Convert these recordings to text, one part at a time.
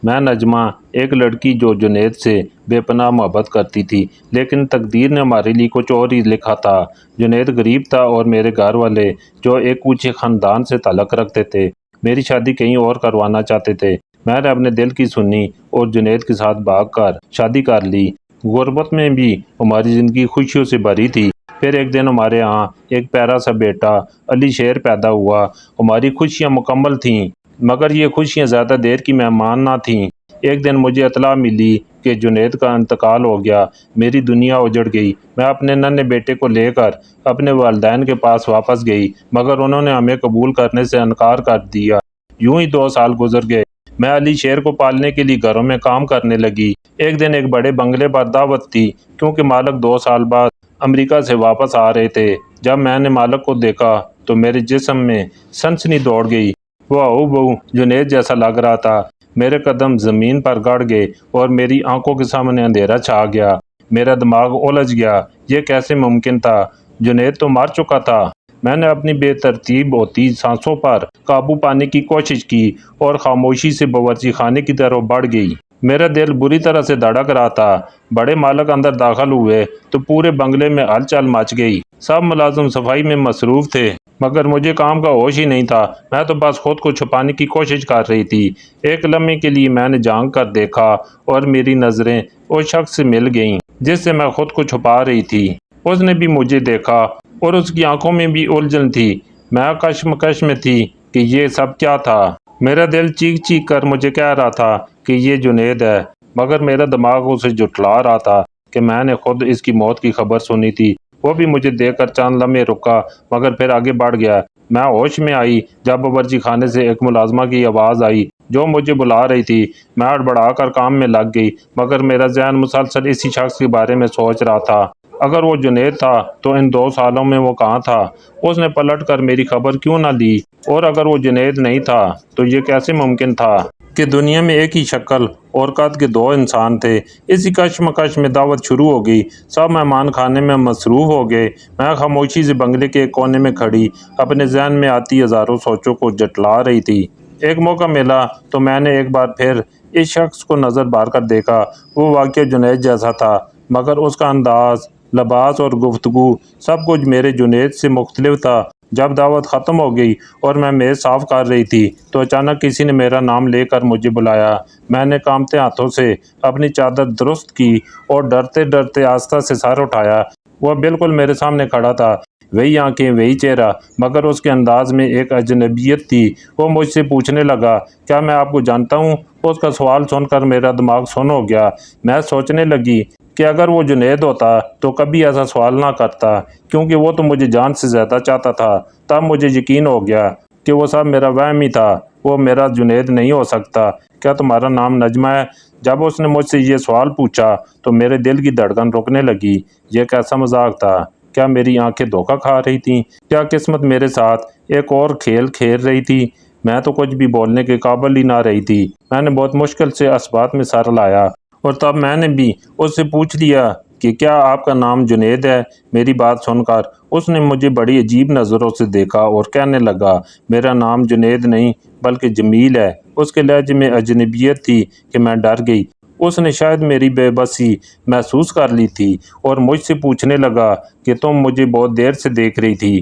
میں نجمہ ایک لڑکی جو جنید سے بے پناہ محبت کرتی تھی، لیکن تقدیر نے ہمارے لیے کچھ اور ہی لکھا تھا۔ جنید غریب تھا اور میرے گھر والے جو ایک اونچے خاندان سے تعلق رکھتے تھے میری شادی کہیں اور کروانا چاہتے تھے۔ میں نے اپنے دل کی سنی اور جنید کے ساتھ بھاگ کر شادی کر لی۔ غربت میں بھی ہماری زندگی خوشیوں سے بھری تھی۔ پھر ایک دن ہمارے ہاں ایک پیارا سا بیٹا علی شیر پیدا ہوا۔ ہماری خوشیاں مکمل تھیں، مگر یہ خوشیاں زیادہ دیر کی مہمان نہ تھیں۔ ایک دن مجھے اطلاع ملی کہ جنید کا انتقال ہو گیا۔ میری دنیا اجڑ گئی۔ میں اپنے ننھے بیٹے کو لے کر اپنے والدین کے پاس واپس گئی، مگر انہوں نے ہمیں قبول کرنے سے انکار کر دیا۔ یوں ہی 2 سال گزر گئے۔ میں علی شیر کو پالنے کے لیے گھروں میں کام کرنے لگی۔ ایک دن ایک بڑے بنگلے پر دعوت تھی، کیونکہ مالک 2 سال بعد امریکہ سے واپس آ رہے تھے۔ جب میں نے مالک کو دیکھا تو میرے جسم میں سنسنی دوڑ گئی۔ وہ ہو بہو جنید جیسا لگ رہا تھا۔ میرے قدم زمین پر گڑ گئے اور میری آنکھوں کے سامنے اندھیرا چھا گیا۔ میرا دماغ الجھ گیا۔ یہ کیسے ممکن تھا؟ جنید تو مر چکا تھا۔ میں نے اپنی بے ترتیب ہوتی سانسوں پر قابو پانے کی کوشش کی اور خاموشی سے باورچی خانے کی طرف بڑھ گئی۔ میرا دل بری طرح سے دھڑک رہا تھا۔ بڑے مالک اندر داخل ہوئے تو پورے بنگلے میں ہلچل مچ گئی۔ سب ملازم صفائی میں مصروف تھے، مگر مجھے کام کا ہوش ہی نہیں تھا۔ میں تو بس خود کو چھپانے کی کوشش کر رہی تھی۔ ایک لمحے کے لیے میں نے جھانک کر دیکھا اور میری نظریں اس شخص سے مل گئیں جس سے میں خود کو چھپا رہی تھی۔ اس نے بھی مجھے دیکھا اور اس کی آنکھوں میں بھی الجھن تھی۔ میں کشمکش میں تھی کہ یہ سب کیا تھا۔ میرا دل چیخ چیخ کر مجھے کہہ رہا تھا کہ یہ جنید ہے، مگر میرا دماغ اسے جھٹلا رہا تھا کہ میں نے خود اس کی موت کی خبر سنی تھی۔ وہ بھی مجھے دیکھ کر چند لمحے رکا، مگر پھر آگے بڑھ گیا۔ میں ہوش میں آئی جب باورچی خانے سے ایک ملازمہ کی آواز آئی جو مجھے بلا رہی تھی۔ میں ہڑبڑا کر کام میں لگ گئی، مگر میرا ذہن مسلسل اسی شخص کے بارے میں سوچ رہا تھا۔ اگر وہ جنید تھا تو ان 2 سالوں میں وہ کہاں تھا؟ اس نے پلٹ کر میری خبر کیوں نہ لی؟ اور اگر وہ جنید نہیں تھا تو یہ کیسے ممکن تھا کہ دنیا میں ایک ہی شکل اور قد کے 2 انسان تھے؟ اسی کشمکش میں دعوت شروع ہو گئی۔ سب مہمان خانے میں مصروف ہو گئے۔ میں خاموشی سے بنگلے کے ایک کونے میں کھڑی اپنے ذہن میں آتی ہزاروں سوچوں کو جھٹلا رہی تھی۔ ایک موقع ملا تو میں نے ایک بار پھر اس شخص کو نظر بھر کر دیکھا۔ وہ واقعی جنید جیسا تھا، مگر اس کا انداز، لباس اور گفتگو سب کچھ میرے جنید سے مختلف تھا۔ جب دعوت ختم ہو گئی اور میں میز صاف کر رہی تھی تو اچانک کسی نے میرا نام لے کر مجھے بلایا۔ میں نے کانپتے ہاتھوں سے اپنی چادر درست کی اور ڈرتے ڈرتے آہستہ سے سر اٹھایا۔ وہ بالکل میرے سامنے کھڑا تھا، وہی آنکھیں، وہی چہرہ، مگر اس کے انداز میں ایک اجنبیت تھی۔ وہ مجھ سے پوچھنے لگا، کیا میں آپ کو جانتا ہوں؟ اس کا سوال سن کر میرا دماغ سن ہو گیا۔ میں سوچنے لگی کہ اگر وہ جنید ہوتا تو کبھی ایسا سوال نہ کرتا، کیونکہ وہ تو مجھے جان سے زیادہ چاہتا تھا۔ تب مجھے یقین ہو گیا کہ وہ سب میرا وہم ہی تھا، وہ میرا جنید نہیں ہو سکتا۔ کیا تمہارا نام نجمہ ہے؟ جب اس نے مجھ سے یہ سوال پوچھا تو میرے دل کی دھڑکن رکنے لگی۔ یہ کیسا مذاق تھا؟ کیا میری آنکھیں دھوکہ کھا رہی تھیں؟ کیا قسمت میرے ساتھ ایک اور کھیل کھیل رہی تھی؟ میں تو کچھ بھی بولنے کے قابل ہی نہ رہی تھی۔ میں نے بہت مشکل سے اس بات میں سر لایا اور تب میں نے بھی اس سے پوچھ لیا کہ کیا آپ کا نام جنید ہے؟ میری بات سن کر اس نے مجھے بڑی عجیب نظروں سے دیکھا اور کہنے لگا، میرا نام جنید نہیں بلکہ جمیل ہے۔ اس کے لہجے میں اجنبیت تھی کہ میں ڈر گئی۔ اس نے شاید میری بے بسی محسوس کر لی تھی اور مجھ سے پوچھنے لگا کہ تم مجھے بہت دیر سے دیکھ رہی تھی،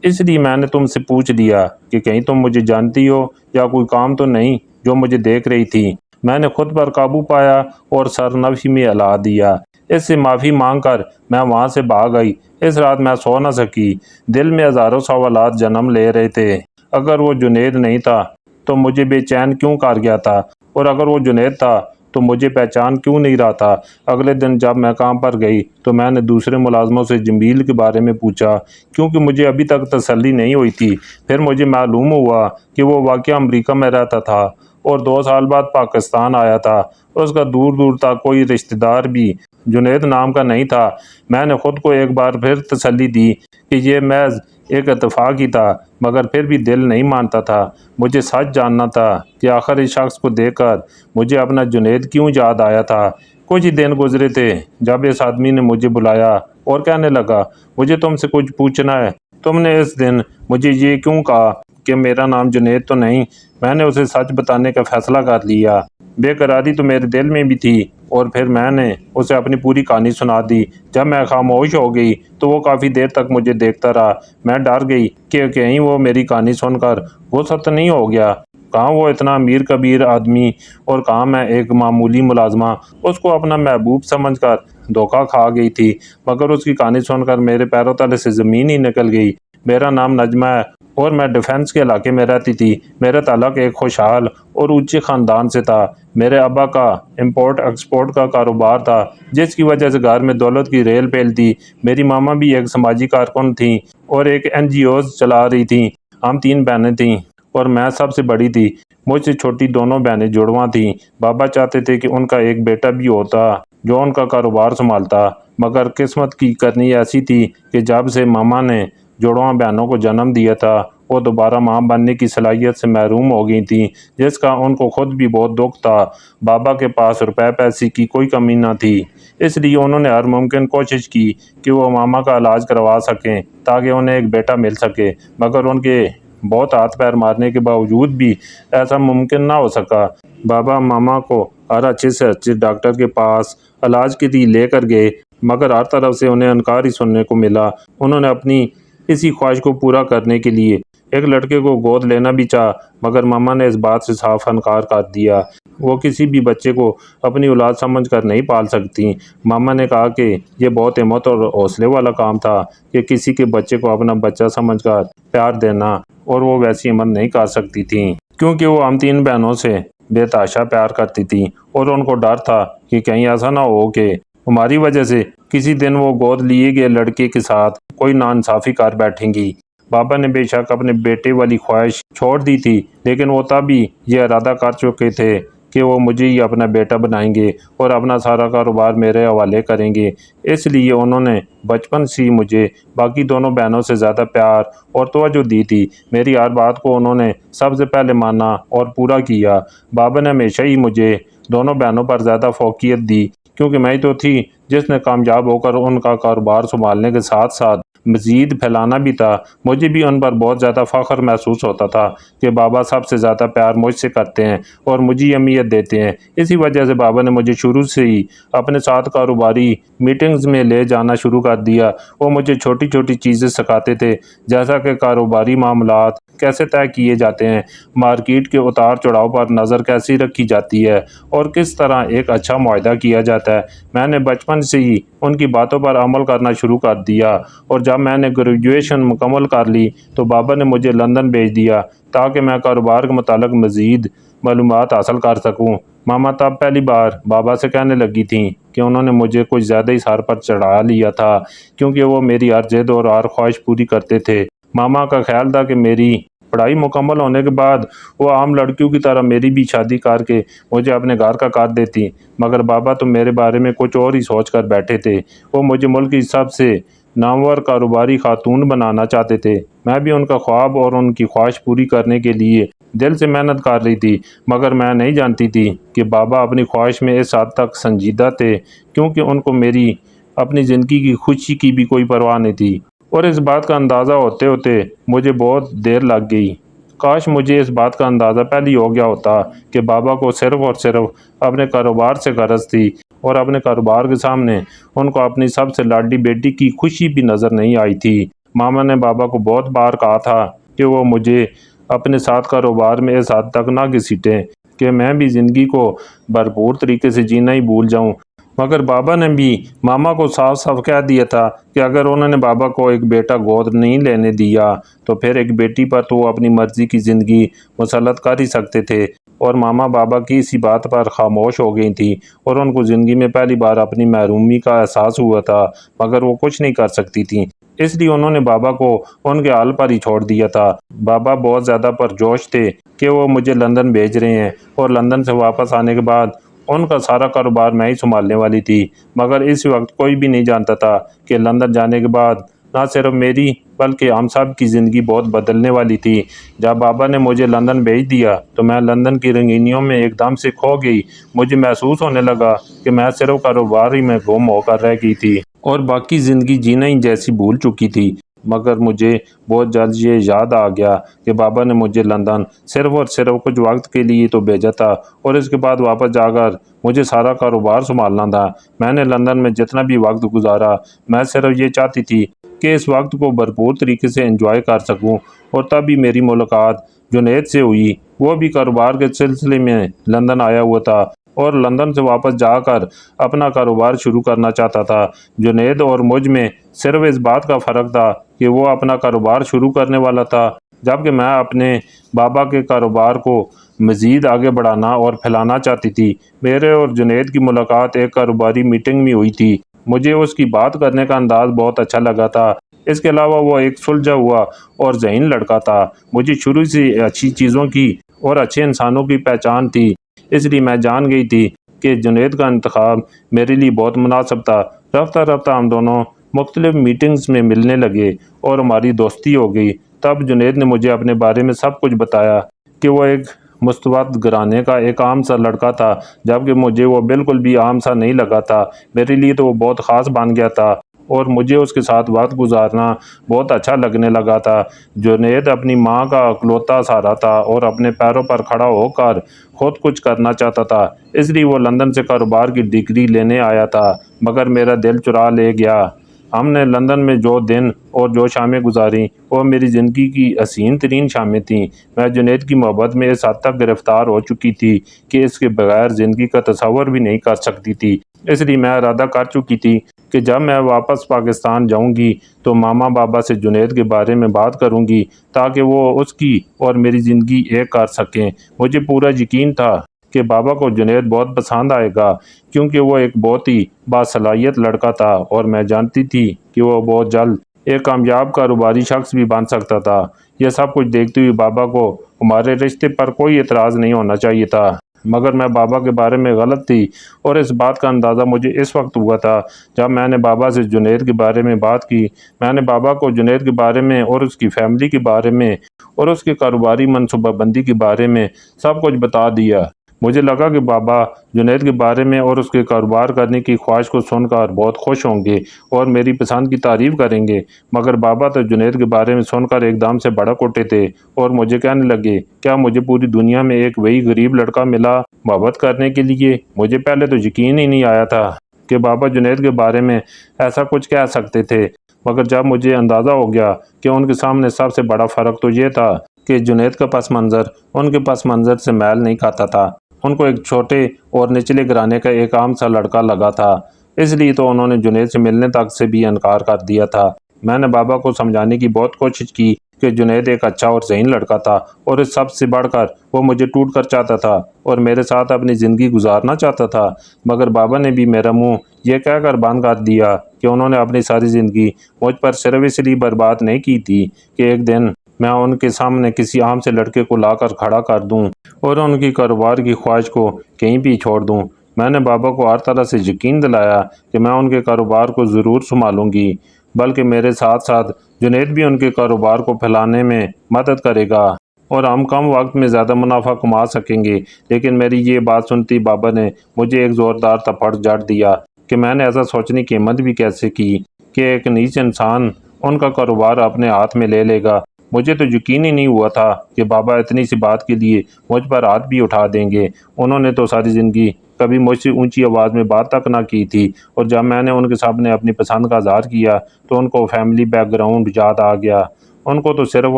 اس لیے میں نے تم سے پوچھ لیا کہ کہیں تم مجھے جانتی ہو یا کوئی کام تو نہیں جو مجھے دیکھ رہی تھی۔ میں نے خود پر قابو پایا اور سر نفی میں ہلا دیا۔ اس سے معافی مانگ کر میں وہاں سے بھاگ گئی۔ اس رات میں سو نہ سکی۔ دل میں ہزاروں سوالات جنم لے رہے تھے۔ اگر وہ جنید نہیں تھا تو مجھے بے چین کیوں کر گیا تھا؟ اور اگر وہ جنید تھا تو مجھے پہچان کیوں نہیں رہا تھا؟ اگلے دن جب میں کام پر گئی تو میں نے دوسرے ملازموں سے جمیل کے بارے میں پوچھا، کیونکہ مجھے ابھی تک تسلی نہیں ہوئی تھی۔ پھر مجھے معلوم ہوا کہ وہ واقعی امریکہ میں رہتا تھا اور 2 سال بعد پاکستان آیا تھا۔ اس کا دور دور تک کوئی رشتہ دار بھی جنید نام کا نہیں تھا۔ میں نے خود کو ایک بار پھر تسلی دی کہ یہ محض ایک اتفاق ہی تھا، مگر پھر بھی دل نہیں مانتا تھا۔ مجھے سچ جاننا تھا کہ آخر اس شخص کو دیکھ کر مجھے اپنا جنید کیوں یاد آیا تھا۔ کچھ ہی دن گزرے تھے جب اس آدمی نے مجھے بلایا اور کہنے لگا، مجھے تم سے کچھ پوچھنا ہے۔ تم نے اس دن مجھے یہ کیوں کہا کہ میرا نام جنید تو نہیں؟ میں نے اسے سچ بتانے کا فیصلہ کر لیا۔ بے قراری تو میرے دل میں بھی تھی، اور پھر میں نے اسے اپنی پوری کہانی سنا دی۔ جب میں خاموش ہو گئی تو وہ کافی دیر تک مجھے دیکھتا رہا۔ میں ڈر گئی کہ کہیں وہ میری کہانی سن کر غصہ تو نہیں ہو گیا۔ کہاں وہ اتنا امیر کبیر آدمی اور کہاں میں ایک معمولی ملازمہ اس کو اپنا محبوب سمجھ کر دھوکہ کھا گئی تھی۔ مگر اس کی کہانی سن کر میرے پیروں تلے سے زمین ہی نکل گئی۔ میرا نام نجمہ ہے اور میں ڈیفنس کے علاقے میں رہتی تھی۔ میرا تعلق ایک خوشحال اور اونچے خاندان سے تھا۔ میرے ابا کا امپورٹ ایکسپورٹ کا کاروبار تھا، جس کی وجہ سے گھر میں دولت کی ریل پھیل تھی۔ میری ماما بھی ایک سماجی کارکن تھیں اور ایک NGOز چلا رہی تھیں۔ ہم 3 بہنیں تھیں اور میں سب سے بڑی تھی۔ مجھ سے چھوٹی دونوں بہنیں جڑواں تھیں۔ بابا چاہتے تھے کہ ان کا ایک بیٹا بھی ہوتا جو ان کا کاروبار سنبھالتا، مگر قسمت کی کرنی ایسی تھی کہ جب سے ماما نے جڑواں بہنوں کو جنم دیا تھا وہ دوبارہ ماں بننے کی صلاحیت سے محروم ہو گئی تھیں، جس کا ان کو خود بھی بہت دکھ تھا۔ بابا کے پاس روپے پیسے کی کوئی کمی نہ تھی، اس لیے انہوں نے ہر ممکن کوشش کی کہ وہ ماما کا علاج کروا سکیں تاکہ انہیں ایک بیٹا مل سکے، مگر ان کے بہت ہاتھ پیر مارنے کے باوجود بھی ایسا ممکن نہ ہو سکا۔ بابا ماما کو ہر اچھے سے اچھے ڈاکٹر کے پاس علاج کے لیے لے کر گئے، مگر ہر طرف سے انہیں انکار ہی سننے کو ملا۔ انہوں نے اپنی اسی خواہش کو پورا کرنے کے لیے ایک لڑکے کو گود لینا بھی چاہا، مگر ماما نے اس بات سے صاف انکار کر دیا۔ وہ کسی بھی بچے کو اپنی اولاد سمجھ کر نہیں پال سکتی۔ ماما نے کہا کہ یہ بہت ہمت اور حوصلے والا کام تھا کہ کسی کے بچے کو اپنا بچہ سمجھ کر پیار دینا، اور وہ ویسی ہمت نہیں کر سکتی تھیں کیونکہ وہ ہم 3 بہنوں سے بے تحاشا پیار کرتی تھیں، اور ان کو ڈر تھا کہ کہیں ایسا نہ ہو کہ ہماری وجہ سے کسی دن وہ گود لیے گئے لڑکے کے ساتھ کوئی ناانصافی کر بیٹھیں گی۔ بابا نے بے شک اپنے بیٹے والی خواہش چھوڑ دی تھی، لیکن وہ تب ہی یہ ارادہ کر چکے تھے کہ وہ مجھے ہی اپنا بیٹا بنائیں گے اور اپنا سارا کاروبار میرے حوالے کریں گے۔ اس لیے انہوں نے بچپن سے ہی مجھے باقی دونوں بہنوں سے زیادہ پیار اور توجہ دی تھی۔ میری ہر بات کو انہوں نے سب سے پہلے مانا اور پورا کیا۔ بابا نے ہمیشہ ہی مجھے دونوں بہنوں پر زیادہ فوقیت دی، کیونکہ میں ہی تو تھی جس نے کامیاب ہو کر ان کا کاروبار سنبھالنے کے ساتھ ساتھ مزید پھیلانا بھی تھا۔ مجھے بھی ان پر بہت زیادہ فخر محسوس ہوتا تھا کہ بابا سب سے زیادہ پیار مجھ سے کرتے ہیں اور مجھے اہمیت دیتے ہیں۔ اسی وجہ سے بابا نے مجھے شروع سے ہی اپنے ساتھ کاروباری میٹنگز میں لے جانا شروع کر دیا۔ وہ مجھے چھوٹی چھوٹی چیزیں سکھاتے تھے، جیسا کہ کاروباری معاملات کیسے طے کیے جاتے ہیں، مارکیٹ کے اتار چڑھاؤ پر نظر کیسی رکھی جاتی ہے، اور کس طرح ایک اچھا معاہدہ کیا جاتا ہے۔ میں نے بچپن سے ہی ان کی باتوں پر عمل کرنا شروع کر دیا، اور جب میں نے گریجویشن مکمل کر لی تو بابا نے مجھے لندن بھیج دیا تاکہ میں کاروبار کے متعلق مزید معلومات حاصل کر سکوں۔ ماما تب پہلی بار بابا سے کہنے لگی تھیں کہ انہوں نے مجھے کچھ زیادہ ہی سر پر چڑھا لیا تھا، کیونکہ وہ میری ہر ضد اور ہر خواہش پوری کرتے تھے۔ ماما کا خیال تھا کہ میری پڑھائی مکمل ہونے کے بعد وہ عام لڑکیوں کی طرح میری بھی شادی کر کے مجھے اپنے گھر کا کر دیتی، مگر بابا تو میرے بارے میں کچھ اور ہی سوچ کر بیٹھے تھے۔ وہ مجھے ملک کی سب سے نامور کاروباری خاتون بنانا چاہتے تھے۔ میں بھی ان کا خواب اور ان کی خواہش پوری کرنے کے لیے دل سے محنت کر رہی تھی، مگر میں نہیں جانتی تھی کہ بابا اپنی خواہش میں اس حد تک سنجیدہ تھے، کیونکہ ان کو میری اپنی زندگی کی خوشی کی بھی کوئی پرواہ نہیں تھی، اور اس بات کا اندازہ ہوتے ہوتے مجھے بہت دیر لگ گئی۔ کاش مجھے اس بات کا اندازہ پہلے ہی ہو گیا ہوتا کہ بابا کو صرف اور صرف اپنے کاروبار سے غرض تھی، اور اپنے کاروبار کے سامنے ان کو اپنی سب سے لاڈلی بیٹی کی خوشی بھی نظر نہیں آئی تھی۔ ماما نے بابا کو بہت بار کہا تھا کہ وہ مجھے اپنے ساتھ کاروبار میں اس حد تک نہ گھسیٹیں کہ میں بھی زندگی کو بھرپور طریقے سے جینا ہی بھول جاؤں، مگر بابا نے بھی ماما کو صاف صاف کہہ دیا تھا کہ اگر انہوں نے بابا کو ایک بیٹا گود نہیں لینے دیا تو پھر ایک بیٹی پر تو وہ اپنی مرضی کی زندگی مسلط کر ہی سکتے تھے۔ اور ماما بابا کی اسی بات پر خاموش ہو گئی تھی، اور ان کو زندگی میں پہلی بار اپنی محرومی کا احساس ہوا تھا، مگر وہ کچھ نہیں کر سکتی تھیں، اس لیے انہوں نے بابا کو ان کے حال پر ہی چھوڑ دیا تھا۔ بابا بہت زیادہ پرجوش تھے کہ وہ مجھے لندن بھیج رہے ہیں، اور لندن سے واپس آنے کے بعد ان کا سارا کاروبار میں ہی سنبھالنے والی تھی، مگر اس وقت کوئی بھی نہیں جانتا تھا کہ لندن جانے کے بعد نہ صرف میری بلکہ ہم سب کی زندگی بہت بدلنے والی تھی۔ جب بابا نے مجھے لندن بھیج دیا تو میں لندن کی رنگینیوں میں ایک دم سے کھو گئی۔ مجھے محسوس ہونے لگا کہ میں صرف کاروبار ہی میں گم ہو کر رہ گئی تھی اور باقی زندگی جینا ہی جیسی بھول چکی تھی۔ مگر مجھے بہت جلد یہ یاد آ گیا کہ بابا نے مجھے لندن صرف اور صرف کچھ وقت کے لیے تو بھیجا تھا اور اس کے بعد واپس جا کر مجھے سارا کاروبار سنبھالنا تھا۔ میں نے لندن میں جتنا بھی وقت گزارا، میں صرف یہ چاہتی تھی کہ اس وقت کو بھرپور طریقے سے انجوائے کر سکوں، اور تب بھی میری ملاقات جنید سے ہوئی۔ وہ بھی کاروبار کے سلسلے میں لندن آیا ہوا تھا اور لندن سے واپس جا کر اپنا کاروبار شروع کرنا چاہتا تھا۔ جنید اور مجھ میں صرف اس بات کا فرق تھا کہ وہ اپنا کاروبار شروع کرنے والا تھا، جبکہ میں اپنے بابا کے کاروبار کو مزید آگے بڑھانا اور پھیلانا چاہتی تھی۔ میرے اور جنید کی ملاقات ایک کاروباری میٹنگ میں ہوئی تھی۔ مجھے اس کی بات کرنے کا انداز بہت اچھا لگا تھا۔ اس کے علاوہ وہ ایک سلجھا ہوا اور ذہین لڑکا تھا۔ مجھے شروع سے اچھی چیزوں کی اور اچھے انسانوں کی پہچان تھی، اس لیے میں جان گئی تھی کہ جنید کا انتخاب میرے لیے بہت مناسب تھا۔ رفتہ رفتہ ہم دونوں مختلف میٹنگز میں ملنے لگے اور ہماری دوستی ہو گئی۔ تب جنید نے مجھے اپنے بارے میں سب کچھ بتایا کہ وہ ایک مستورد گھرانے کا ایک عام سا لڑکا تھا، جبکہ مجھے وہ بالکل بھی عام سا نہیں لگا تھا۔ میرے لیے تو وہ بہت خاص بن گیا تھا اور مجھے اس کے ساتھ وقت گزارنا بہت اچھا لگنے لگا تھا۔ جنید اپنی ماں کا اکلوتا سہارا تھا اور اپنے پیروں پر کھڑا ہو کر خود کچھ کرنا چاہتا تھا، اس لیے وہ لندن سے کاروبار کی ڈگری لینے آیا تھا، مگر میرا دل چرا لے گیا۔ ہم نے لندن میں جو دن اور جو شامیں گزاریں وہ میری زندگی کی حسین ترین شامیں تھیں۔ میں جنید کی محبت میں اس حد تک گرفتار ہو چکی تھی کہ اس کے بغیر زندگی کا تصور بھی نہیں کر سکتی تھی۔ اس لیے میں ارادہ کر چکی تھی کہ جب میں واپس پاکستان جاؤں گی تو ماما بابا سے جنید کے بارے میں بات کروں گی تاکہ وہ اس کی اور میری زندگی ایک کر سکیں۔ مجھے پورا یقین تھا کہ بابا کو جنید بہت پسند آئے گا، کیونکہ وہ ایک بہت ہی باصلاحیت لڑکا تھا اور میں جانتی تھی کہ وہ بہت جلد ایک کامیاب کاروباری شخص بھی بن سکتا تھا۔ یہ سب کچھ دیکھتے ہوئے بابا کو ہمارے رشتے پر کوئی اعتراض نہیں ہونا چاہیے تھا، مگر میں بابا کے بارے میں غلط تھی، اور اس بات کا اندازہ مجھے اس وقت ہوا تھا جب میں نے بابا سے جنید کے بارے میں بات کی۔ میں نے بابا کو جنید کے بارے میں اور اس کی فیملی کے بارے میں اور اس کے کاروباری منصوبہ بندی کے بارے میں سب کچھ بتا دیا۔ مجھے لگا کہ بابا جنید کے بارے میں اور اس کے کاروبار کرنے کی خواہش کو سن کر بہت خوش ہوں گے اور میری پسند کی تعریف کریں گے، مگر بابا تو جنید کے بارے میں سن کر ایک دم سے بھڑک اٹھے تھے اور مجھے کہنے لگے، کیا مجھے پوری دنیا میں ایک وہی غریب لڑکا ملا محبت کرنے کے لیے؟ مجھے پہلے تو یقین ہی نہیں آیا تھا کہ بابا جنید کے بارے میں ایسا کچھ کہہ سکتے تھے، مگر جب مجھے اندازہ ہو گیا کہ ان کے سامنے سب سے بڑا فرق تو یہ تھا کہ جنید کا پس منظر ان کے پس منظر سے میل نہیں کھاتا تھا۔ ان کو ایک چھوٹے اور نچلے گھرانے کا ایک عام سا لڑکا لگا تھا، اس لیے تو انہوں نے جنید سے ملنے تک سے بھی انکار کر دیا تھا۔ میں نے بابا کو سمجھانے کی بہت کوشش کی کہ جنید ایک اچھا اور ذہین لڑکا تھا اور اس سب سے بڑھ کر وہ مجھے ٹوٹ کر چاہتا تھا اور میرے ساتھ اپنی زندگی گزارنا چاہتا تھا، مگر بابا نے بھی میرا منہ یہ کہہ کر بند کر دیا کہ انہوں نے اپنی ساری زندگی مجھ پر صرف اس لیے برباد نہیں کی تھی کہ ایک دن میں ان کے سامنے کسی عام سے لڑکے کو لا کر کھڑا کر دوں اور ان کی کاروبار کی خواہش کو کہیں بھی چھوڑ دوں۔ میں نے بابا کو ہر طرح سے یقین دلایا کہ میں ان کے کاروبار کو ضرور سنبھالوں گی، بلکہ میرے ساتھ ساتھ جنید بھی ان کے کاروبار کو پھیلانے میں مدد کرے گا اور ہم کم وقت میں زیادہ منافع کما سکیں گے۔ لیکن میری یہ بات سنتی بابا نے مجھے ایک زوردار تھپڑ جڑ دیا کہ میں نے ایسا سوچنے کی ہمت بھی کیسے کی کہ ایک نیچ انسان ان کا کاروبار اپنے ہاتھ میں لے لے گا۔ مجھے تو یقین ہی نہیں ہوا تھا کہ بابا اتنی سی بات کے لیے مجھ پر ہاتھ بھی اٹھا دیں گے۔ انہوں نے تو ساری زندگی کبھی مجھ سے اونچی آواز میں بات تک نہ کی تھی، اور جب میں نے ان کے سامنے اپنی پسند کا اظہار کیا تو ان کو فیملی بیک گراؤنڈ یاد آ گیا۔ ان کو تو صرف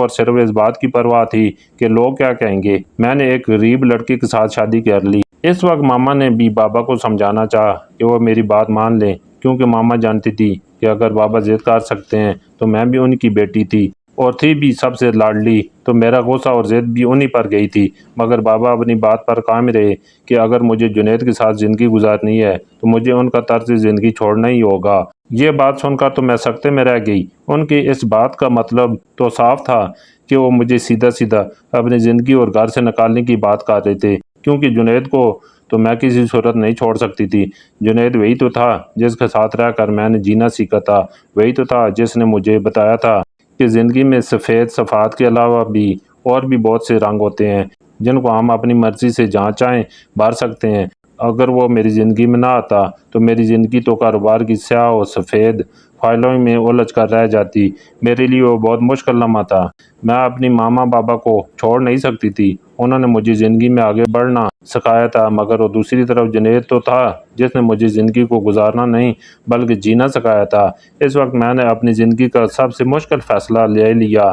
اور صرف اس بات کی پرواہ تھی کہ لوگ کیا کہیں گے۔ میں نے ایک غریب لڑکے کے ساتھ شادی کر لی۔ اس وقت ماما نے بھی بابا کو سمجھانا چاہا کہ وہ میری بات مان لیں، کیونکہ ماما جانتی تھی کہ اگر بابا ضد کر سکتے ہیں تو میں بھی ان کی بیٹی تھی اور تھی بھی سب سے لاڈلی، تو میرا غصہ اور ضد بھی انہی پر گئی تھی۔ مگر بابا اپنی بات پر قائم رہے کہ اگر مجھے جنید کے ساتھ زندگی گزارنی ہے تو مجھے ان کا طرز زندگی چھوڑنا ہی ہوگا۔ یہ بات سن کر تو میں سکتے میں رہ گئی۔ ان کی اس بات کا مطلب تو صاف تھا کہ وہ مجھے سیدھا سیدھا اپنی زندگی اور گھر سے نکالنے کی بات کر رہے تھے، کیونکہ جنید کو تو میں کسی صورت نہیں چھوڑ سکتی تھی۔ جنید وہی تو تھا جس کے ساتھ رہ کر میں نے جینا سیکھا تھا، وہی تو تھا جس نے مجھے بتایا تھا کہ زندگی میں سفید صفات کے علاوہ بھی اور بھی بہت سے رنگ ہوتے ہیں جن کو ہم اپنی مرضی سے جہاں چاہیں بھر سکتے ہیں۔ اگر وہ میری زندگی میں نہ آتا تو میری زندگی تو کاروبار کی سیاہ و سفید فائلوں میں الجھ کر رہ جاتی۔ میرے لیے وہ بہت مشکل لمحہ تھا۔ میں اپنی ماما بابا کو چھوڑ نہیں سکتی تھی۔ انہوں نے مجھے زندگی میں آگے بڑھنا سکھایا تھا، مگر وہ دوسری طرف جنید تو تھا جس نے مجھے زندگی کو گزارنا نہیں بلکہ جینا سکھایا تھا۔ اس وقت میں نے اپنی زندگی کا سب سے مشکل فیصلہ لے لیا،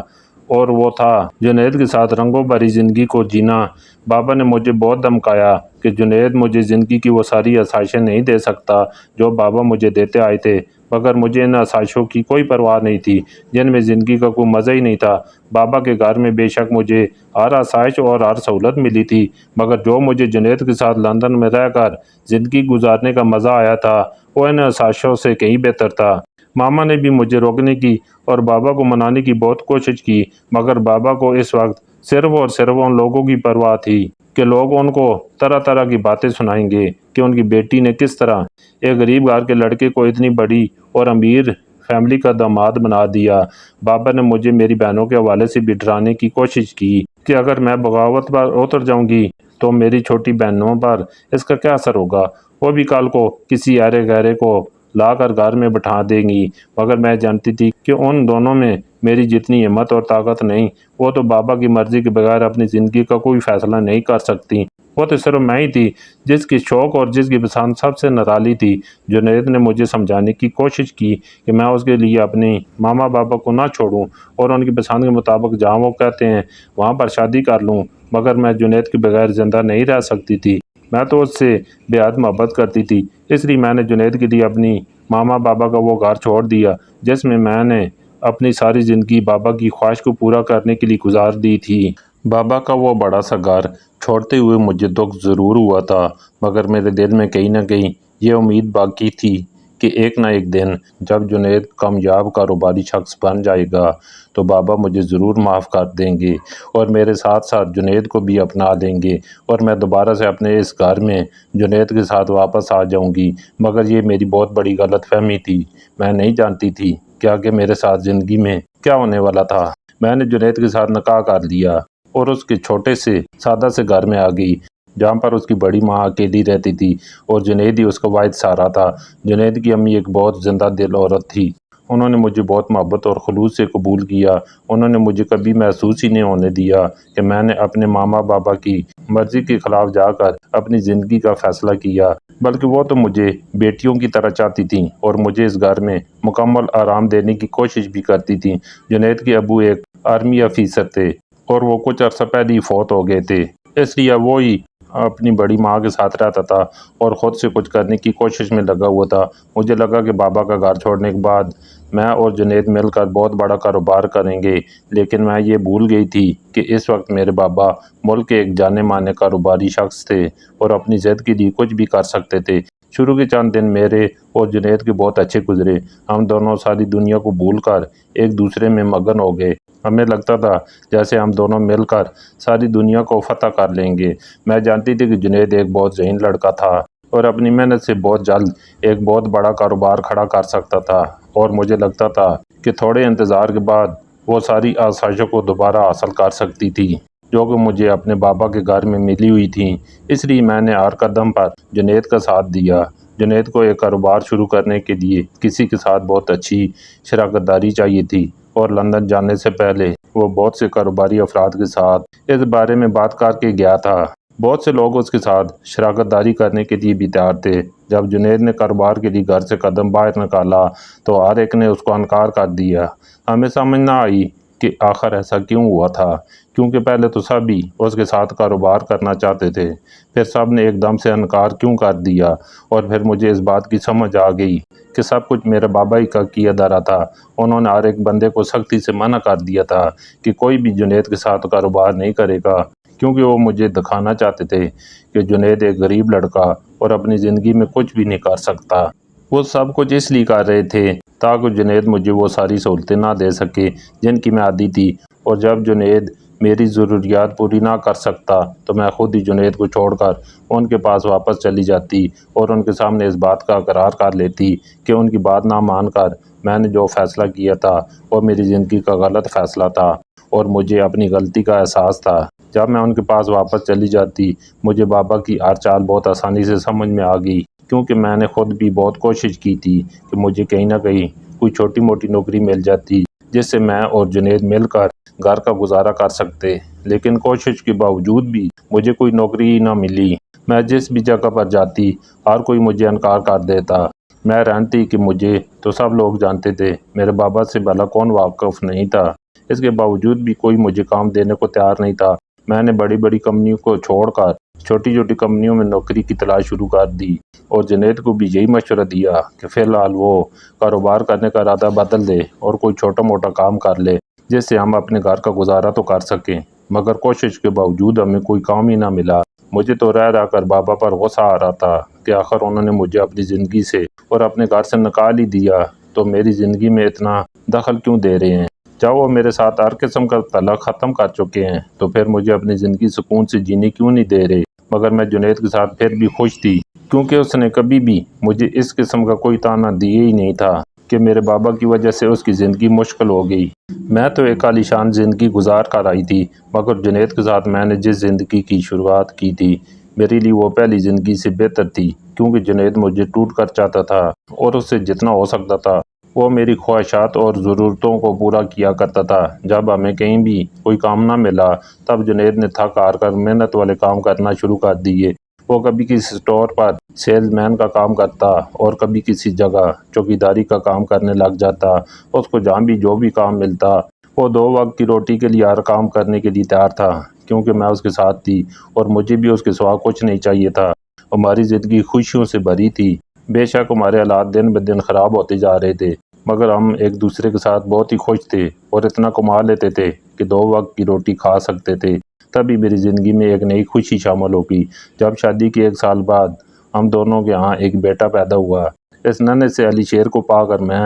اور وہ تھا جنید کے ساتھ رنگوں بھری زندگی کو جینا۔ بابا نے مجھے بہت دھمکایا کہ جنید مجھے زندگی کی وہ ساری آسائشیں نہیں دے سکتا جو بابا مجھے دیتے آئے تھے، مگر مجھے ان آسائشوں کی کوئی پرواہ نہیں تھی جن میں زندگی کا کوئی مزہ ہی نہیں تھا۔ بابا کے گھر میں بے شک مجھے ہر آسائش اور ہر سہولت ملی تھی، مگر جو مجھے جنید کے ساتھ لندن میں رہ کر زندگی گزارنے کا مزہ آیا تھا وہ ان آسائشوں سے کہیں بہتر تھا۔ ماما نے بھی مجھے روکنے کی اور بابا کو منانے کی بہت کوشش کی، مگر بابا کو اس وقت صرف اور صرف ان لوگوں کی پرواہ تھی کہ لوگ ان کو طرح طرح کی باتیں سنائیں گے کہ ان کی بیٹی نے کس طرح ایک غریب گھر کے لڑکے کو اتنی بڑی اور امیر فیملی کا داماد بنا دیا۔ بابا نے مجھے میری بہنوں کے حوالے سے بھی ڈرانے کی کوشش کی کہ اگر میں بغاوت پر اتر جاؤں گی تو میری چھوٹی بہنوں پر اس کا کیا اثر ہوگا، وہ بھی کل کو کسی ایرے غیرے کو لا کر گھر میں بٹھا دیں گی۔ مگر میں جانتی تھی کہ ان دونوں میں میری جتنی ہمت اور طاقت نہیں، وہ تو بابا کی مرضی کے بغیر اپنی زندگی کا کوئی فیصلہ نہیں کر سکتی۔ وہ تو صرف میں ہی تھی جس کی شوق اور جس کی پسند سب سے نرالی تھی۔ جنید نے مجھے سمجھانے کی کوشش کی کہ میں اس کے لیے اپنی ماما بابا کو نہ چھوڑوں اور ان کی پسند کے مطابق جہاں وہ کہتے ہیں وہاں پر شادی کر لوں، مگر میں جنید کے بغیر زندہ نہیں رہ سکتی تھی۔ میں تو اس سے بے حد محبت کرتی تھی، اس لیے میں نے جنید کے لیے اپنی ماما بابا کا وہ گھر چھوڑ دیا جس میں نے اپنی ساری زندگی بابا کی خواہش کو پورا کرنے کے لیے گزار دی تھی۔ بابا کا وہ بڑا سا گھر چھوڑتے ہوئے مجھے دکھ ضرور ہوا تھا، مگر میرے دل میں کہیں نہ کہیں یہ امید باقی تھی کہ ایک نہ ایک دن جب جنید کامیاب کاروباری شخص بن جائے گا تو بابا مجھے ضرور معاف کر دیں گے اور میرے ساتھ ساتھ جنید کو بھی اپنا لیں گے اور میں دوبارہ سے اپنے اس گھر میں جنید کے ساتھ واپس آ جاؤں گی۔ مگر یہ میری بہت بڑی غلط فہمی تھی۔ میں نہیں جانتی تھی کہ آگے میرے ساتھ زندگی میں کیا ہونے والا تھا۔ میں نے جنید کے ساتھ نکاح کر لیا اور اس کے چھوٹے سے سادہ سے گھر میں آ گئی جہاں پر اس کی بڑی ماں اکیلی رہتی تھی اور جنید ہی اس کا واحد سہارا تھا۔ جنید کی امی ایک بہت زندہ دل عورت تھی۔ انہوں نے مجھے بہت محبت اور خلوص سے قبول کیا۔ انہوں نے مجھے کبھی محسوس ہی نہیں ہونے دیا کہ میں نے اپنے ماما بابا کی مرضی کے خلاف جا کر اپنی زندگی کا فیصلہ کیا، بلکہ وہ تو مجھے بیٹیوں کی طرح چاہتی تھیں اور مجھے اس گھر میں مکمل آرام دینے کی کوشش بھی کرتی تھیں۔ جنید کے ابو ایک آرمی افسر تھے اور وہ کچھ عرصہ پہلے ہی فوت ہو گئے تھے، اس لیے وہ ہی اپنی بڑی ماں کے ساتھ رہتا تھا اور خود سے کچھ کرنے کی کوشش میں لگا ہوا تھا۔ مجھے لگا کہ بابا کا گھر چھوڑنے کے بعد میں اور جنید مل کر بہت بڑا کاروبار کریں گے، لیکن میں یہ بھول گئی تھی کہ اس وقت میرے بابا ملک کے ایک جانے مانے کاروباری شخص تھے اور اپنی ضد کے لیے کچھ بھی کر سکتے تھے۔ شروع کے چند دن میرے اور جنید کے بہت اچھے گزرے۔ ہم دونوں ساری دنیا کو بھول کر ایک دوسرے میں مگن ہو گئے۔ ہمیں لگتا تھا جیسے ہم دونوں مل کر ساری دنیا کو فتح کر لیں گے۔ میں جانتی تھی کہ جنید ایک بہت ذہین لڑکا تھا اور اپنی محنت سے بہت جلد ایک بہت بڑا کاروبار کھڑا کر سکتا تھا، اور مجھے لگتا تھا کہ تھوڑے انتظار کے بعد وہ ساری آسائشوں کو دوبارہ حاصل کر سکتی تھی جو کہ مجھے اپنے بابا کے گھر میں ملی ہوئی تھیں۔ اس لیے میں نے ہر قدم پر جنید کا ساتھ دیا۔ جنید کو ایک کاروبار شروع کرنے کے لیے کسی کے ساتھ بہت اچھی شراکت داری چاہیے تھی، اور لندن جانے سے پہلے وہ بہت سے کاروباری افراد کے ساتھ اس بارے میں بات کر کے گیا تھا۔ بہت سے لوگ اس کے ساتھ شراکت داری کرنے کے لیے بھی تیار تھے۔ جب جنید نے کاروبار کے لیے گھر سے قدم باہر نکالا تو ہر ایک نے اس کو انکار کر دیا۔ ہمیں سمجھ نہ آئی کہ آخر ایسا کیوں ہوا تھا، کیونکہ پہلے تو سبھی اس کے ساتھ کاروبار کرنا چاہتے تھے، پھر سب نے ایک دم سے انکار کیوں کر دیا۔ اور پھر مجھے اس بات کی سمجھ آ گئی کہ سب کچھ میرے بابا ہی کا کیا دھرا تھا۔ انہوں نے ہر ایک بندے کو سختی سے منع کر دیا تھا کہ کوئی بھی جنید کے ساتھ کاروبار نہیں کرے گا، کیونکہ وہ مجھے دکھانا چاہتے تھے کہ جنید ایک غریب لڑکا اور اپنی زندگی میں کچھ بھی نہیں کر سکتا۔ وہ سب کچھ اس لیے کر رہے تھے تاکہ جنید مجھے وہ ساری سہولتیں نہ دے سکے جن کی میں عادی تھی، اور جب جنید میری ضروریات پوری نہ کر سکتا تو میں خود ہی جنید کو چھوڑ کر ان کے پاس واپس چلی جاتی اور ان کے سامنے اس بات کا اقرار کر لیتی کہ ان کی بات نہ مان کر میں نے جو فیصلہ کیا تھا وہ میری زندگی کا غلط فیصلہ تھا اور مجھے اپنی غلطی کا احساس تھا۔ جب میں ان کے پاس واپس چلی جاتی مجھے بابا کی ہر چال بہت آسانی سے سمجھ میں آ گئی، کیونکہ میں نے خود بھی بہت کوشش کی تھی کہ مجھے کہیں نہ کہیں کوئی چھوٹی موٹی نوکری مل جاتی جس سے میں اور جنید مل کر گھر کا گزارا کر سکتے، لیکن کوشش کے باوجود بھی مجھے کوئی نوکری ہی نہ ملی۔ میں جس بھی جگہ پر جاتی ہر کوئی مجھے انکار کر دیتا۔ میں رہتی کہ مجھے تو سب لوگ جانتے تھے، میرے بابا سے بھلا کون واقف نہیں تھا۔ اس کے باوجود بھی کوئی مجھے کام دینے کو تیار نہیں تھا۔ میں نے بڑی بڑی کمپنیوں کو چھوڑ کر چھوٹی چھوٹی کمپنیوں میں نوکری کی تلاش شروع کر دی، اور جنید کو بھی یہی مشورہ دیا کہ فی الحال وہ کاروبار کرنے کا ارادہ بدل دے اور کوئی چھوٹا موٹا کام کر لے جس سے ہم اپنے گھر کا گزارا تو کر سکیں۔ مگر کوشش کے باوجود ہمیں کوئی کام ہی نہ ملا۔ مجھے تو رہ رہ کر بابا پر غصہ آ رہا تھا کہ آخر انہوں نے مجھے اپنی زندگی سے اور اپنے گھر سے نکال ہی دیا تو میری زندگی میں اتنا دخل کیوں دے رہے ہیں؟ جب وہ میرے ساتھ ہر قسم کا تعلق ختم کر چکے ہیں تو پھر مجھے اپنی زندگی سکون سے جینے کیوں نہیں دے رہے؟ مگر میں جنید کے ساتھ پھر بھی خوش تھی، کیونکہ اس نے کبھی بھی مجھے اس قسم کا کوئی تانا دیے ہی نہیں تھا کہ میرے بابا کی وجہ سے اس کی زندگی مشکل ہو گئی۔ میں تو ایک عالیشان زندگی گزار کر آئی تھی، مگر جنید کے ساتھ میں نے جس زندگی کی شروعات کی تھی میرے لیے وہ پہلی زندگی سے بہتر تھی، کیونکہ جنید مجھے ٹوٹ کر چاہتا تھا اور اس سے جتنا ہو سکتا تھا وہ میری خواہشات اور ضرورتوں کو پورا کیا کرتا تھا۔ جب ہمیں کہیں بھی کوئی کام نہ ملا تب جنید نے تھک ہار کر محنت والے کام کرنا شروع کر دیے۔ وہ کبھی کسی اسٹور پر سیلز مین کا کام کرتا اور کبھی کسی جگہ چوکیداری کا کام کرنے لگ جاتا۔ اس کو جہاں بھی جو بھی کام ملتا وہ 2 وقت کی روٹی کے لیے ہر کام کرنے کے لیے تیار تھا، کیونکہ میں اس کے ساتھ تھی اور مجھے بھی اس کے سوا کچھ نہیں چاہیے تھا۔ ہماری زندگی خوشیوں سے بھری تھی، بے شک ہمارے حالات دن بہ دن خراب ہوتے جا رہے تھے، مگر ہم ایک دوسرے کے ساتھ بہت ہی خوش تھے اور اتنا کما لیتے تھے کہ 2 وقت کی روٹی کھا سکتے تھے۔ تبھی میری زندگی میں ایک نئی خوشی شامل ہوگی جب شادی کے 1 سال بعد ہم دونوں کے ہاں ایک بیٹا پیدا ہوا۔ اس ننھے سے علی شیر کو پا کر میں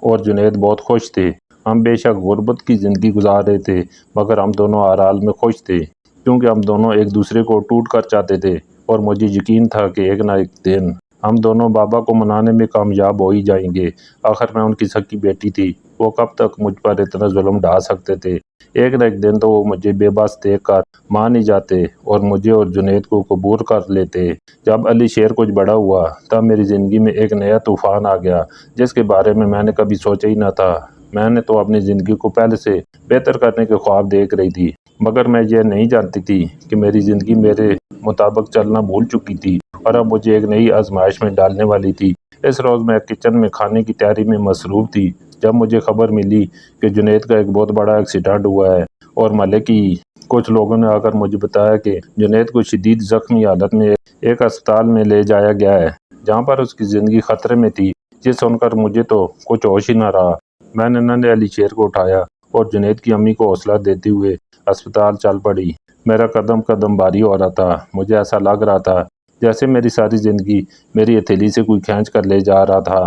اور جنید بہت خوش تھے۔ ہم بے شک غربت کی زندگی گزار رہے تھے، مگر ہم دونوں ہر حال میں خوش تھے، کیونکہ ہم دونوں ایک دوسرے کو ٹوٹ کر چاہتے تھے، اور مجھے یقین تھا کہ ایک نہ ایک دن ہم دونوں بابا کو منانے میں کامیاب ہو ہی جائیں گے۔ آخر میں ان کی سکی بیٹی تھی، وہ کب تک مجھ پر اتنا ظلم ڈھا سکتے تھے؟ ایک نہ ایک دن تو وہ مجھے بے بس دیکھ کر مان ہی جاتے اور مجھے اور جنید کو قبول کر لیتے۔ جب علی شیر کچھ بڑا ہوا تب میری زندگی میں ایک نیا طوفان آ گیا جس کے بارے میں نے کبھی سوچا ہی نہ تھا۔ میں نے تو اپنی زندگی کو پہلے سے بہتر کرنے کے خواب دیکھ رہی تھی، مگر میں یہ نہیں جانتی تھی کہ میری زندگی میرے مطابق چلنا بھول چکی تھی اور اب مجھے ایک نئی آزمائش میں ڈالنے والی تھی۔ اس روز میں کچن میں کھانے کی تیاری میں مصروف تھی جب مجھے خبر ملی کہ جنید کا ایک بہت بڑا ایکسیڈنٹ ہوا ہے، اور محلے کی کچھ لوگوں نے آ کر مجھے بتایا کہ جنید کو شدید زخمی حالت میں ایک اسپتال میں لے جایا گیا ہے جہاں پر اس کی زندگی خطرے میں تھی۔ یہ سن کر مجھے تو کچھ ہوش ہی نہ رہا۔ میں نے ننھے علی شیر کو اٹھایا اور جنید کی امی کو حوصلہ دیتے ہوئے اسپتال چل پڑی۔ میرا قدم قدم بھاری ہو رہا تھا، مجھے ایسا لگ رہا تھا جیسے میری ساری زندگی میری ہتھیلی سے کوئی کھینچ کر لے جا رہا تھا۔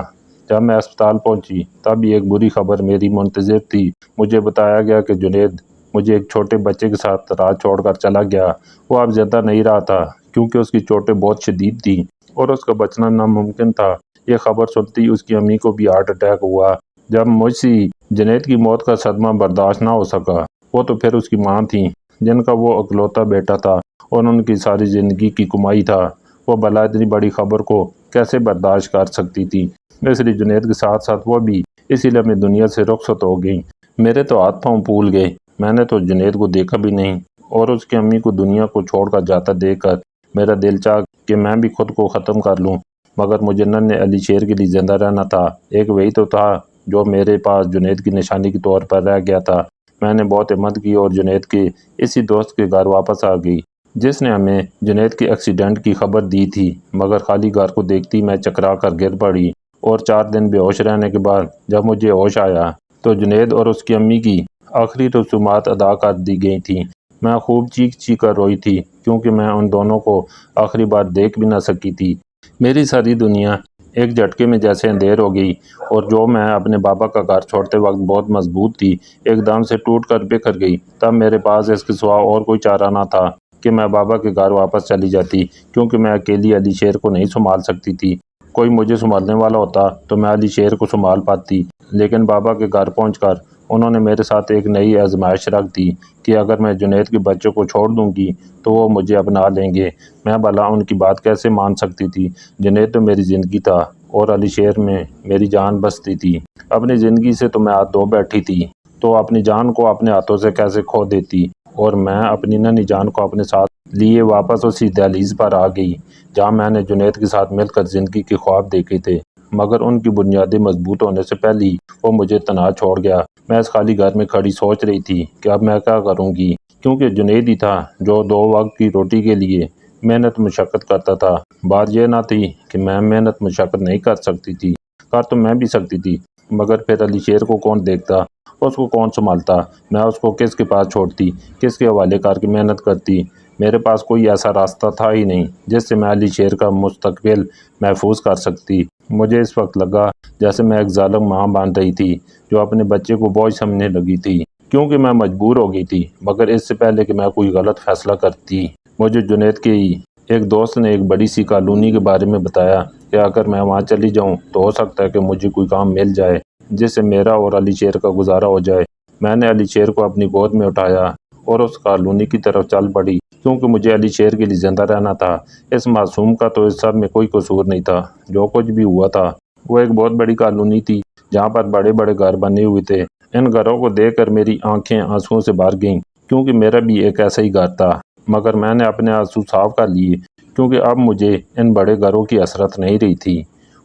جب میں اسپتال پہنچی تب بھی ایک بری خبر میری منتظر تھی۔ مجھے بتایا گیا کہ جنید مجھے ایک چھوٹے بچے کے ساتھ رات چھوڑ کر چلا گیا۔ وہ اب زندہ نہیں رہا تھا کیونکہ اس کی چوٹیں بہت شدید تھیں اور اس کا بچنا ناممکن تھا۔ یہ خبر سنتے ہی اس کی امی کو بھی ہارٹ اٹیک ہوا۔ جب مجھ سے جنید کی موت کا صدمہ برداشت نہ ہو سکا، وہ تو پھر اس کی ماں تھیں جن کا وہ اکلوتا بیٹا تھا اور ان کی ساری زندگی کی کمائی تھا، وہ بھلا اتنی بڑی خبر کو کیسے برداشت کر سکتی تھی؟ اس لیے جنید کے ساتھ ساتھ وہ بھی اسی لمحے دنیا سے رخصت ہو گئیں۔ میرے تو ہاتھ پاؤں پھول گئے۔ میں نے تو جنید کو دیکھا بھی نہیں، اور اس کی امی کو دنیا کو چھوڑ کر جاتا دیکھ کر میرا دل چاہا کہ میں بھی خود کو ختم کر لوں، مگر مجھے ننھے علی شیر کے لیے زندہ رہنا تھا۔ ایک وہی تو تھا جو میرے پاس جنید کی نشانی کے طور پر رہ گیا تھا۔ میں نے بہت ہمت کی اور جنید کے اسی دوست کے گھر واپس آ گئی جس نے ہمیں جنید کے ایکسیڈنٹ کی خبر دی تھی، مگر خالی گھر کو دیکھتی میں چکرا کر گر پڑی، اور 4 دن بے ہوش رہنے کے بعد جب مجھے ہوش آیا تو جنید اور اس کی امی کی آخری رسومات ادا کر دی گئی تھیں۔ میں خوب چیخ چیخ کر روئی تھی کیونکہ میں ان دونوں کو آخری بار دیکھ بھی نہ سکی تھی۔ میری ساری دنیا ایک جھٹکے میں جیسے اندھیر ہو گئی، اور جو میں اپنے بابا کا گھر چھوڑتے وقت بہت مضبوط تھی ایک دم سے ٹوٹ کر بکھر گئی۔ تب میرے پاس اس کے سوا اور کوئی چارہ نہ تھا کہ میں بابا کے گھر واپس چلی جاتی، کیونکہ میں اکیلی علی شیر کو نہیں سنبھال سکتی تھی۔ کوئی مجھے سنبھالنے والا ہوتا تو میں علی شیر کو سنبھال پاتی، لیکن بابا کے گھر پہنچ کر انہوں نے میرے ساتھ ایک نئی آزمائش رکھ دی کہ اگر میں جنید کے بچوں کو چھوڑ دوں گی تو وہ مجھے اپنا لیں گے۔ میں بھلا ان کی بات کیسے مان سکتی تھی؟ جنید تو میری زندگی تھا اور علی شیر میں میری جان بستی تھی۔ اپنی زندگی سے تو میں ہاتھ دھو بیٹھی تھی، تو اپنی جان کو اپنے ہاتھوں سے کیسے کھو دیتی؟ اور میں اپنی ننھی جان کو اپنے ساتھ لیے واپس اسی دہلیز پر آ گئی جہاں میں نے جنید کے ساتھ مل کر زندگی کے خواب دیکھے تھے، مگر ان کی بنیادیں مضبوط ہونے سے پہلے ہی وہ مجھے تنہا چھوڑ گیا۔ میں اس خالی گھر میں کھڑی سوچ رہی تھی کہ اب میں کیا کروں گی، کیونکہ جنید ہی تھا جو 2 وقت کی روٹی کے لیے محنت مشقت کرتا تھا۔ بات یہ نہ تھی کہ میں محنت مشقت نہیں کر سکتی تھی، کر تو میں بھی سکتی تھی، مگر پھر علی شیر کو کون دیکھتا، اس کو کون سنبھالتا؟ میں اس کو کس کے پاس چھوڑتی، کس کے حوالے کر کے محنت کرتی؟ میرے پاس کوئی ایسا راستہ تھا ہی نہیں جس سے میں علی شیر کا مستقبل محفوظ کر سکتی۔ مجھے اس وقت لگا جیسے میں ایک ظالم ماں بن رہی تھی جو اپنے بچے کو بوجھ سمجھنے لگی تھی، کیونکہ میں مجبور ہو گئی تھی۔ مگر اس سے پہلے کہ میں کوئی غلط فیصلہ کرتی، مجھے جنید کے ہی ایک دوست نے ایک بڑی سی کالونی کے بارے میں بتایا کہ اگر میں وہاں چلی جاؤں تو ہو سکتا ہے کہ مجھے کوئی کام مل جائے جس سے میرا اور علی شیر کا گزارا ہو جائے۔ میں نے علی شیر کو اپنی گود میں اٹھایا اور اس کالونی کی طرف چل پڑی، کیونکہ مجھے علی شیر کے لیے زندہ رہنا تھا۔ اس معصوم کا تو اس سب میں کوئی قصور نہیں تھا۔ جو کچھ بھی ہوا تھا وہ ایک بہت بڑی کالونی تھی جہاں پر بڑے بڑے گھر بنے ہوئے تھے۔ ان گھروں کو دیکھ کر میری آنکھیں آنسوؤں سے بھر گئیں، کیونکہ میرا بھی ایک ایسا ہی گھر تھا، مگر میں نے اپنے آنسو صاف کر لیے، کیونکہ اب مجھے ان بڑے گھروں کی حسرت نہیں رہی تھی،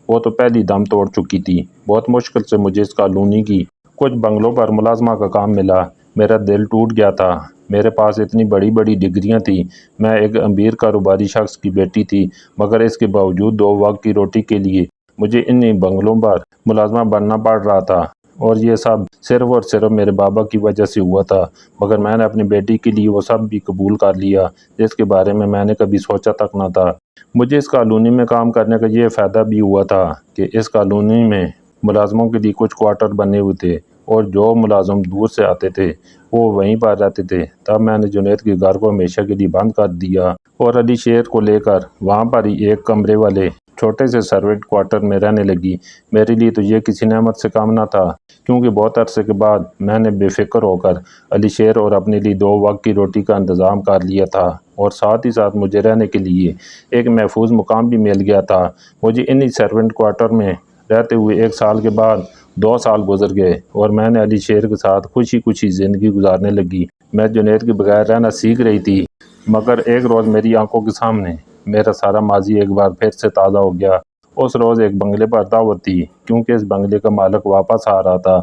وہ تو پہلی دم توڑ چکی تھی۔ بہت مشکل سے مجھے اس کالونی کی کچھ بنگلوں پر ملازمہ کا کام ملا۔ میرا دل ٹوٹ گیا تھا۔ میرے پاس اتنی بڑی بڑی ڈگریاں تھیں، میں ایک امیر کاروباری شخص کی بیٹی تھی، مگر اس کے باوجود 2 وقت کی روٹی کے لیے مجھے انہی بنگلوں پر ملازمہ بننا پڑ رہا تھا، اور یہ سب صرف اور صرف میرے بابا کی وجہ سے ہوا تھا۔ مگر میں نے اپنی بیٹی کے لیے وہ سب بھی قبول کر لیا جس کے بارے میں نے کبھی سوچا تک نہ تھا۔ مجھے اس کالونی میں کام کرنے کا یہ فائدہ بھی ہوا تھا کہ اس کالونی میں ملازموں کے لیے کچھ کوارٹر بنے ہوئے تھے، اور جو ملازم دور سے آتے تھے وہ وہیں پر رہتے تھے۔ تب میں نے جنید کے گھر کو ہمیشہ کے لیے بند کر دیا اور علی شیر کو لے کر وہاں پر ہی ایک کمرے والے چھوٹے سے سروینٹ کوارٹر میں رہنے لگی۔ میرے لیے تو یہ کسی نعمت سے کم نہ تھا، کیونکہ بہت عرصے کے بعد میں نے بے فکر ہو کر علی شیر اور اپنے لیے 2 وقت کی روٹی کا انتظام کر لیا تھا، اور ساتھ ہی ساتھ مجھے رہنے کے لیے ایک محفوظ مقام بھی مل گیا تھا۔ مجھے انہی سروینٹ کوارٹر میں رہتے ہوئے 1 سال کے بعد 2 سال گزر گئے، اور میں نے علی شیر کے ساتھ خوشی خوشی زندگی گزارنے لگی۔ میں جنید کے بغیر رہنا سیکھ رہی تھی، مگر ایک روز میری آنکھوں کے سامنے میرا سارا ماضی ایک بار پھر سے تازہ ہو گیا۔ اس روز ایک بنگلے پر دعوت تھی، کیونکہ اس بنگلے کا مالک واپس آ رہا تھا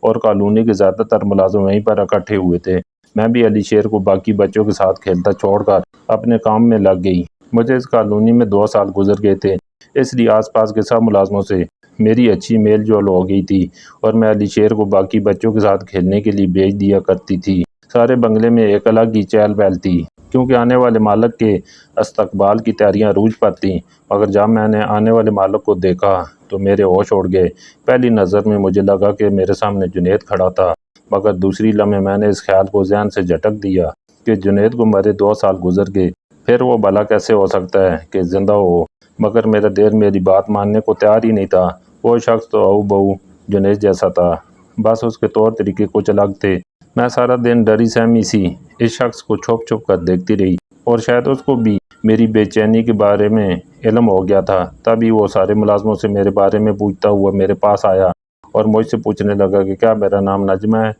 اور کالونی کے زیادہ تر ملازم وہیں پر اکٹھے ہوئے تھے۔ میں بھی علی شیر کو باقی بچوں کے ساتھ کھیلتا چھوڑ کر اپنے کام میں لگ گئی۔ مجھے اس کالونی میں 2 سال گزر گئے تھے، اس لیے آس پاس کے سب ملازموں سے میری اچھی میل جول ہو گئی تھی، اور میں علی شیر کو باقی بچوں کے ساتھ کھیلنے کے لیے بھیج دیا کرتی تھی۔ سارے بنگلے میں ایک الگ ہی چہل پہل تھی، کیونکہ آنے والے مالک کے استقبال کی تیاریاں عروج پر تھیں۔ مگر جب میں نے آنے والے مالک کو دیکھا تو میرے ہوش اڑ گئے۔ پہلی نظر میں مجھے لگا کہ میرے سامنے جنید کھڑا تھا، مگر دوسری لمحے میں نے اس خیال کو ذہن سے جھٹک دیا کہ جنید کو مرے 2 سال گزر گئے، پھر وہ بھلا کیسے ہو سکتا ہے کہ زندہ ہو؟ مگر میرا دل میری بات ماننے کو تیار ہی نہیں تھا۔ وہ شخص تو ہو بہو جنید جیسا تھا، بس اس کے طور طریقے کچھ الگ تھے۔ میں سارا دن ڈری سہمی سی اس شخص کو چھپ چھپ کر دیکھتی رہی، اور شاید اس کو بھی میری بے چینی کے بارے میں علم ہو گیا تھا۔ تبھی وہ سارے ملازموں سے میرے بارے میں پوچھتا ہوا میرے پاس آیا اور مجھ سے پوچھنے لگا کہ کیا میرا نام نجمہ ہے۔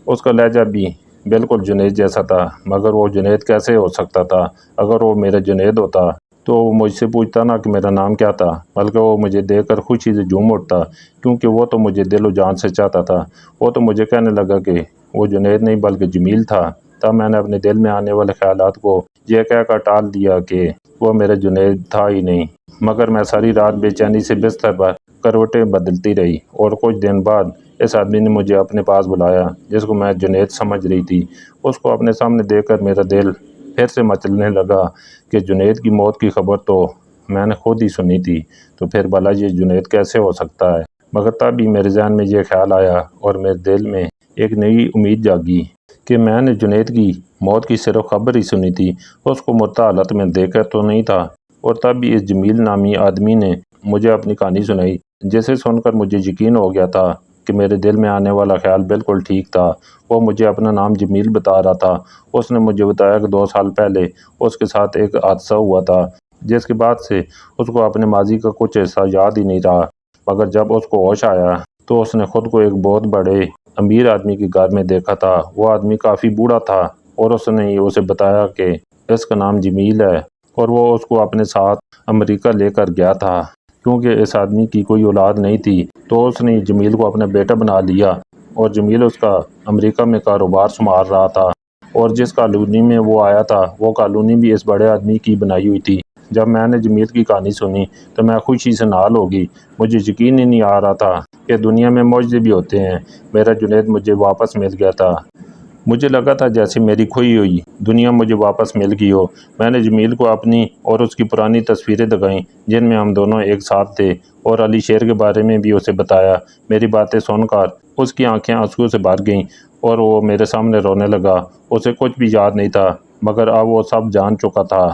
اس کا لہجہ بھی بالکل جنید جیسا تھا، مگر وہ جنید کیسے ہو سکتا تھا؟ اگر وہ میرا جنید ہوتا تو وہ مجھ سے پوچھتا نہ کہ میرا نام کیا تھا، بلکہ وہ مجھے دیکھ کر خوشی سے جھوم اٹھتا، کیونکہ وہ تو مجھے دل و جان سے چاہتا تھا۔ وہ تو مجھے کہنے لگا کہ وہ جنید نہیں بلکہ جمیل تھا۔ تب میں نے اپنے دل میں آنے والے خیالات کو یہ کہہ کر ٹال دیا کہ وہ میرا جنید تھا ہی نہیں، مگر میں ساری رات بے چینی سے بستر پر کروٹیں بدلتی رہی، اور کچھ دن بعد اس آدمی نے مجھے اپنے پاس بلایا جس کو میں جنید سمجھ رہی تھی۔ اس کو اپنے سامنے دیکھ کر میرا دل پھر سے مچلنے لگا کہ جنید کی موت کی خبر تو میں نے خود ہی سنی تھی، تو پھر بھلا یہ جنید کیسے ہو سکتا ہے؟ مگر تب ہی میرے ذہن میں یہ خیال آیا اور میرے دل میں ایک نئی امید جاگی کہ میں نے جنید کی موت کی صرف خبر ہی سنی تھی، اس کو مردہ حالت میں دیکھا تو نہیں تھا۔ اور تب بھی اس جمیل نامی آدمی نے مجھے اپنی کہانی سنائی، جسے سن کر مجھے یقین ہو گیا تھا کہ میرے دل میں آنے والا خیال بالکل ٹھیک تھا۔ وہ مجھے اپنا نام جمیل بتا رہا تھا۔ اس نے مجھے بتایا کہ 2 سال پہلے اس کے ساتھ ایک حادثہ ہوا تھا جس کے بعد سے اس کو اپنے ماضی کا کچھ حصہ یاد ہی نہیں رہا، مگر جب اس کو ہوش آیا تو اس نے خود کو ایک بہت بڑے امیر آدمی کے گھر میں دیکھا تھا۔ وہ آدمی کافی بوڑھا تھا اور اس نے اسے بتایا کہ اس کا نام جمیل ہے اور وہ اس کو اپنے ساتھ امریکہ لے کر گیا تھا۔ کیونکہ اس آدمی کی کوئی اولاد نہیں تھی تو اس نے جمیل کو اپنا بیٹا بنا لیا اور جمیل اس کا امریکہ میں کاروبار سنبھال رہا تھا، اور جس کالونی میں وہ آیا تھا وہ کالونی بھی اس بڑے آدمی کی بنائی ہوئی تھی۔ جب میں نے جمیل کی کہانی سنی تو میں خوشی سے نال ہو گئی۔ مجھے یقین ہی نہیں آ رہا تھا کہ دنیا میں معجزے بھی ہوتے ہیں۔ میرا جنید مجھے واپس مل گیا تھا۔ مجھے لگا تھا جیسے میری کھوئی ہوئی دنیا مجھے واپس مل گئی ہو۔ میں نے جمیل کو اپنی اور اس کی پرانی تصویریں دکھائیں جن میں ہم دونوں ایک ساتھ تھے، اور علی شیر کے بارے میں بھی اسے بتایا۔ میری باتیں سن کر اس کی آنکھیں آنسوؤں سے بھر گئیں اور وہ میرے سامنے رونے لگا۔ اسے کچھ بھی یاد نہیں تھا، مگر اب وہ سب جان چکا تھا۔